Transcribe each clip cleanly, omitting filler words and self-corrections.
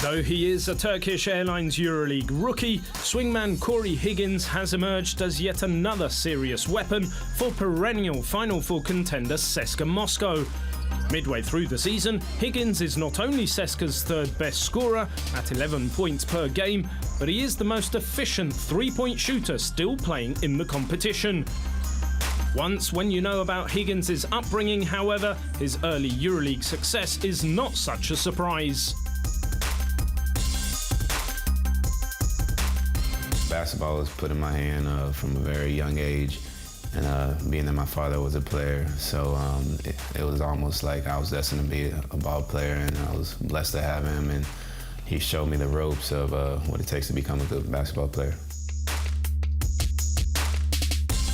Though he is a Turkish Airlines Euroleague rookie, swingman Cory Higgins has emerged as yet another serious weapon for perennial Final Four contender CSKA Moscow. Midway through the season, Higgins is not only CSKA's third best scorer at 11 points per game, but he is the most efficient three-point shooter still playing in the competition. Once when you know about Higgins' upbringing, however, his early Euroleague success is not such a surprise. Basketball was put in my hand from a very young age, and being that my father was a player, so it was almost like I was destined to be a ball player, and I was blessed to have him, and he showed me the ropes of what it takes to become a good basketball player.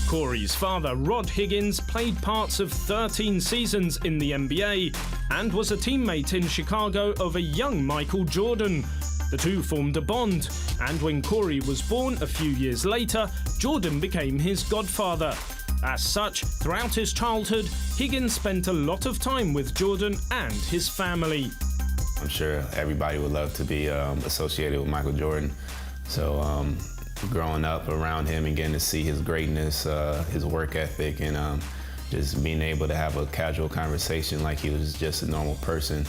Cory's father, Rod Higgins, played parts of 13 seasons in the NBA and was a teammate in Chicago of a young Michael Jordan. The two formed a bond, and when Cory was born a few years later, Jordan became his godfather. As such, throughout his childhood, Higgins spent a lot of time with Jordan and his family. I'm sure everybody would love to be associated with Michael Jordan. So growing up around him and getting to see his greatness, his work ethic, and just being able to have a casual conversation like he was just a normal person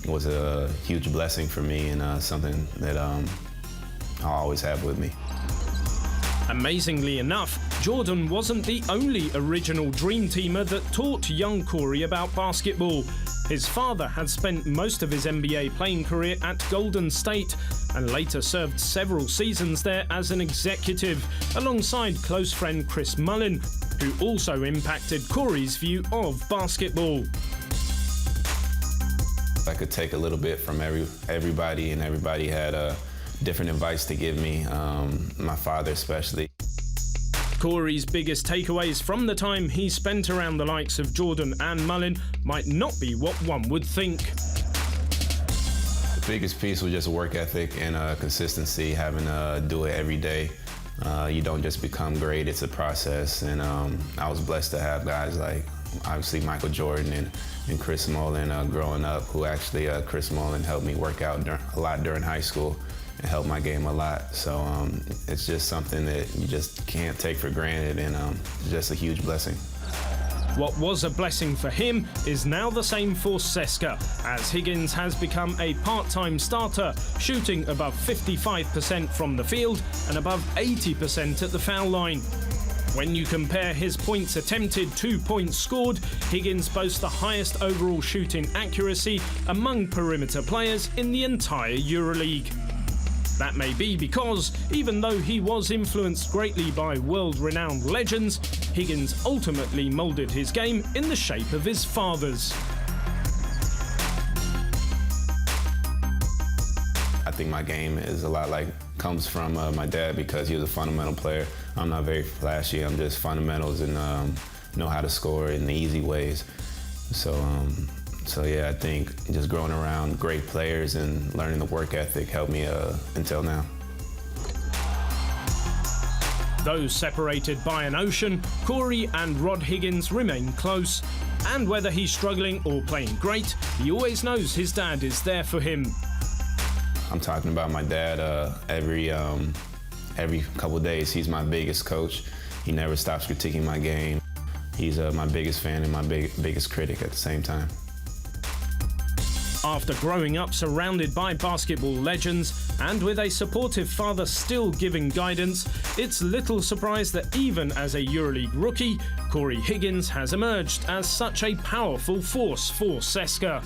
was a huge blessing for me, and something that I'll always have with me. Amazingly enough, Jordan wasn't the only original dream teamer that taught young Cory about basketball. His father had spent most of his NBA playing career at Golden State and later served several seasons there as an executive, alongside close friend Chris Mullin, who also impacted Cory's view of basketball. I could take a little bit from everybody, and everybody had different advice to give me, my father especially. Cory's biggest takeaways from the time he spent around the likes of Jordan and Mullin might not be what one would think. The biggest piece was just work ethic and consistency, having to do it every day. You don't just become great, it's a process, and I was blessed to have guys like obviously Michael Jordan and Chris Mullin growing up, who actually Chris Mullin helped me work out a lot during high school and helped my game a lot. So it's just something that you just can't take for granted, and it's just a huge blessing. What was a blessing for him is now the same for CSKA, as Higgins has become a part-time starter, shooting above 55% from the field and above 80% at the foul line. When you compare his points attempted to points scored, Higgins boasts the highest overall shooting accuracy among perimeter players in the entire Euroleague. That may be because, even though he was influenced greatly by world-renowned legends, Higgins ultimately moulded his game in the shape of his father's. I think my game is a lot comes from my dad, because he was a fundamental player. I'm not very flashy, I'm just fundamentals and know how to score in the easy ways. So yeah, I think just growing around great players and learning the work ethic helped me until now. Though separated by an ocean, Cory and Rod Higgins remain close. And whether he's struggling or playing great, he always knows his dad is there for him. I'm talking about my dad every couple of days. He's my biggest coach. He never stops critiquing my game. He's my biggest fan and my biggest critic at the same time. After growing up surrounded by basketball legends and with a supportive father still giving guidance, it's little surprise that even as a Euroleague rookie, Cory Higgins has emerged as such a powerful force for CSKA.